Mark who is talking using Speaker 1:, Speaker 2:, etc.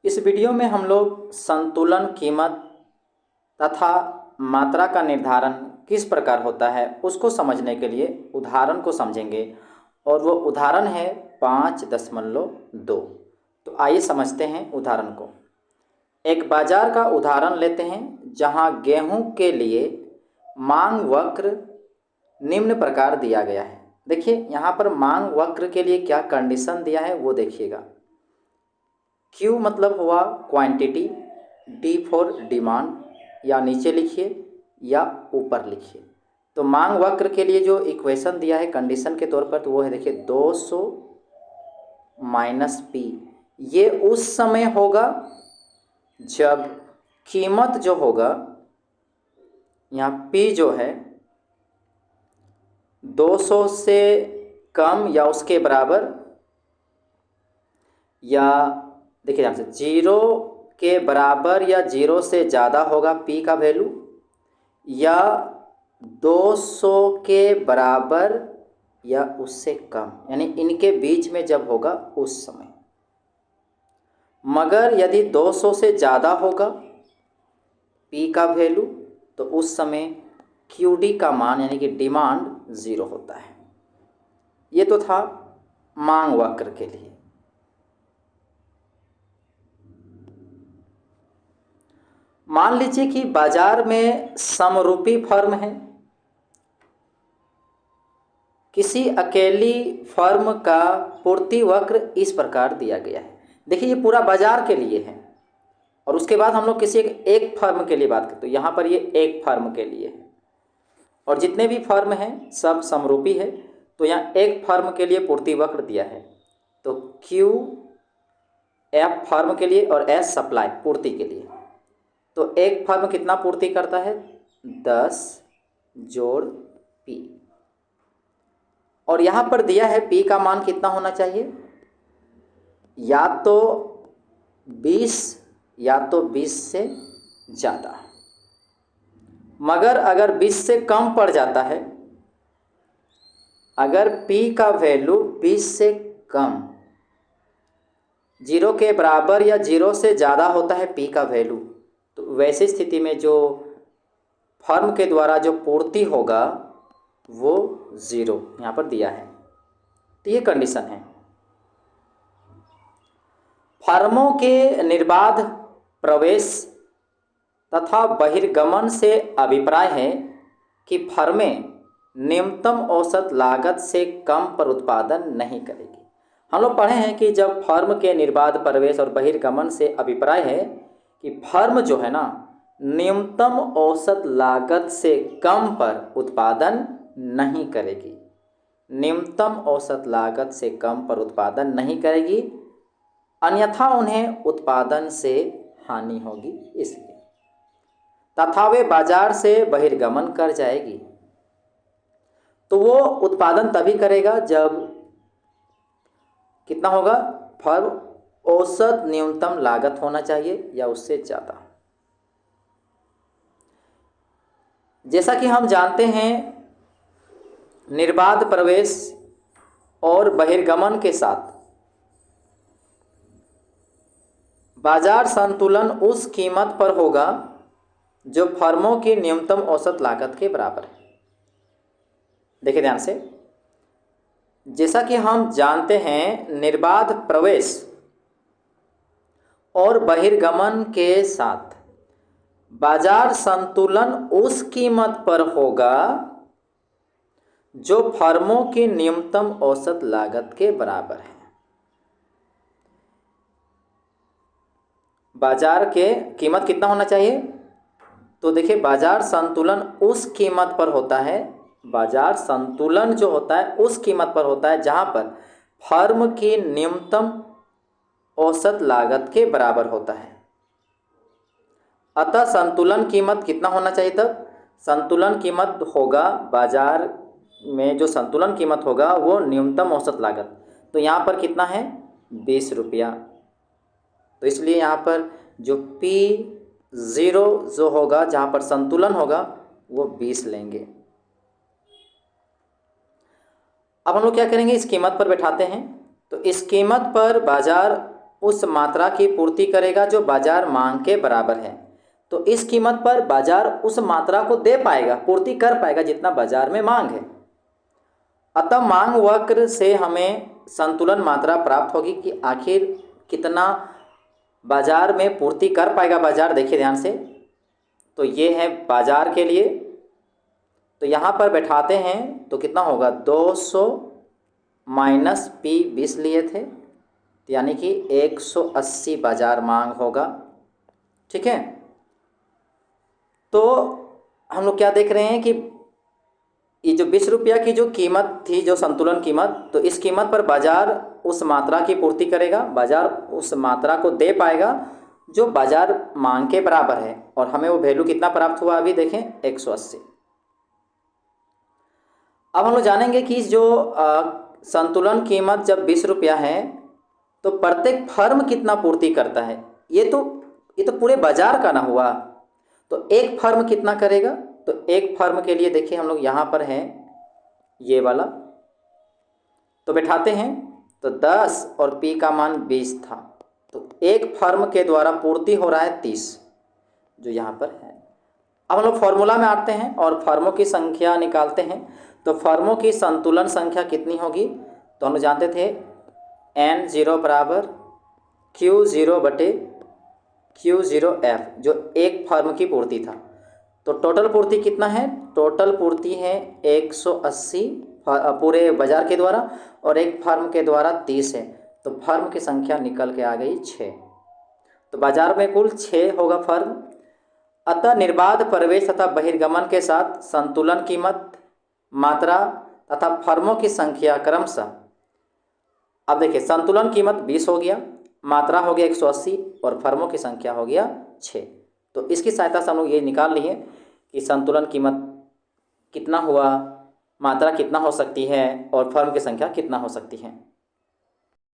Speaker 1: इस वीडियो में हम लोग संतुलन कीमत तथा मात्रा का निर्धारण किस प्रकार होता है उसको समझने के लिए उदाहरण को समझेंगे और वो उदाहरण है 5.2। तो आइए समझते हैं उदाहरण को। एक बाजार का उदाहरण लेते हैं जहां गेहूं के लिए मांग वक्र निम्न प्रकार दिया गया है। देखिए यहाँ पर मांग वक्र के लिए क्या कंडीशन दिया है वो देखिएगा। Q मतलब हुआ क्वांटिटी, D फॉर डिमांड, या नीचे लिखिए या ऊपर लिखिए। तो मांग वक्र के लिए जो इक्वेशन दिया है कंडीशन के तौर पर तो वो है, देखिए 200 माइनस P। ये उस समय होगा जब कीमत जो होगा, यहाँ P जो है 200 से कम या उसके बराबर, या देखिए ध्यान से 0 के बराबर या 0 से ज़्यादा होगा P का वैल्यू, या 200 के बराबर या उससे कम, यानी इनके बीच में जब होगा उस समय। मगर यदि 200 से ज़्यादा होगा P का वैल्यू तो उस समय QD का मान यानी कि डिमांड 0 होता है। ये तो था मांग वक्र के लिए। मान लीजिए कि बाजार में समरूपी फर्म है। किसी अकेली फर्म का पूर्ति वक्र इस प्रकार दिया गया है। देखिए ये पूरा बाजार के लिए है और उसके बाद हम लोग किसी एक फर्म के लिए बात करते हैं। यहाँ पर ये एक फर्म के लिए है और जितने भी फर्म हैं सब समरूपी है। तो यहाँ एक फर्म के लिए पूर्ति वक्र दिया है। तो Q F फर्म के लिए और S सप्लाई पूर्ति के लिए। तो एक फर्म कितना पूर्ति करता है, 10 जोड़ P। और यहाँ पर दिया है P का मान कितना होना चाहिए, या तो 20 या तो 20 से ज़्यादा। मगर अगर 20 से कम पड़ जाता है, अगर P का वैल्यू 20 से कम, 0 के बराबर या 0 से ज़्यादा होता है P का वैल्यू, तो वैसी स्थिति में जो फर्म के द्वारा जो पूर्ति होगा वो 0 यहाँ पर दिया है। तो ये कंडीशन है। फर्मों के निर्बाध प्रवेश तथा बहिर्गमन से अभिप्राय है कि फर्में न्यूनतम औसत लागत से कम पर उत्पादन नहीं करेगी। हम लोग पढ़े हैं कि जब फर्म के निर्बाध प्रवेश और बहिर्गमन से अभिप्राय है कि फर्म जो है ना न्यूनतम औसत लागत से कम पर उत्पादन नहीं करेगी। न्यूनतम औसत लागत से कम पर उत्पादन नहीं करेगी, अन्यथा उन्हें उत्पादन से हानि होगी इसलिए, तथा वे बाजार से बहिर्गमन कर जाएगी। तो वो उत्पादन तभी करेगा जब कितना होगा, फर्म औसत न्यूनतम लागत होना चाहिए या उससे ज़्यादा। जैसा कि हम जानते हैं निर्बाध प्रवेश और बहिर्गमन के साथ बाजार संतुलन उस कीमत पर होगा जो फर्मों की न्यूनतम औसत लागत के बराबर है। देखिए ध्यान से, जैसा कि हम जानते हैं निर्बाध प्रवेश और बहिर्गमन के साथ बाजार संतुलन उस कीमत पर होगा जो फर्मों की न्यूनतम औसत लागत के बराबर है। बाजार के कीमत कितना होना चाहिए, तो देखिए बाजार संतुलन उस कीमत पर होता है, बाजार संतुलन जो होता है उस कीमत पर होता है जहां पर फर्म की न्यूनतम औसत लागत के बराबर होता है। अतः संतुलन कीमत कितना होना चाहिए, तब संतुलन कीमत होगा, बाजार में जो संतुलन कीमत होगा वो न्यूनतम औसत लागत। तो यहाँ पर कितना है, 20 रुपया। तो इसलिए यहाँ पर जो P0 जो होगा जहाँ पर संतुलन होगा वो 20 लेंगे। अब हम लोग क्या करेंगे, इस कीमत पर बैठाते हैं। तो इस कीमत पर बाजार उस मात्रा की पूर्ति करेगा जो बाजार मांग के बराबर है। तो इस कीमत पर बाजार उस मात्रा को दे पाएगा, पूर्ति कर पाएगा जितना बाजार में मांग है। अतः मांग वक्र से हमें संतुलन मात्रा प्राप्त होगी कि आखिर कितना बाजार में पूर्ति कर पाएगा बाजार। देखिए ध्यान से, तो ये है बाजार के लिए, तो यहाँ पर बैठाते हैं तो कितना होगा, 200 माइनस P 20 लिए थे, यानी कि 180 बाजार मांग होगा। ठीक है, तो हम लोग क्या देख रहे हैं कि ये जो 20 रुपया की जो कीमत थी, जो संतुलन कीमत, तो इस कीमत पर बाजार उस मात्रा की पूर्ति करेगा, बाजार उस मात्रा को दे पाएगा जो बाजार मांग के बराबर है। और हमें वो वैल्यू कितना प्राप्त हुआ, अभी देखें 180। अब हम लोग जानेंगे कि जो संतुलन कीमत जब 20 रुपया है तो प्रत्येक फर्म कितना पूर्ति करता है। ये तो पूरे बाजार का ना हुआ, तो एक फर्म कितना करेगा। तो एक फर्म के लिए देखिए हम लोग यहाँ पर हैं ये वाला, तो बैठाते हैं तो 10 और P का मान 20 था, तो एक फर्म के द्वारा पूर्ति हो रहा है 30 जो यहाँ पर है। अब हम लोग फॉर्मूला में आते हैं और फर्मों की संख्या निकालते हैं। तो फर्मों की संतुलन संख्या कितनी होगी, तो हम लोग जानते थे N0 बराबर Q0 बटे Q0F, जो एक फर्म की पूर्ति था। तो टोटल पूर्ति कितना है, टोटल पूर्ति है 180 पूरे बाजार के द्वारा और एक फर्म के द्वारा 30 है, तो फर्म की संख्या निकल के आ गई 6। तो बाजार में कुल 6 होगा फर्म। अतः निर्बाध प्रवेश तथा बहिर्गमन के साथ संतुलन कीमत, मात्रा तथा फर्मों की संख्या क्रमशः, अब देखिए संतुलन कीमत 20 हो गया, मात्रा हो गया 180 और फर्मों की संख्या हो गया 6। तो इसकी सहायता से हम लोग ये निकाल लिए कि संतुलन कीमत कितना हुआ, मात्रा कितना हो सकती है और फर्म की संख्या कितना हो सकती है।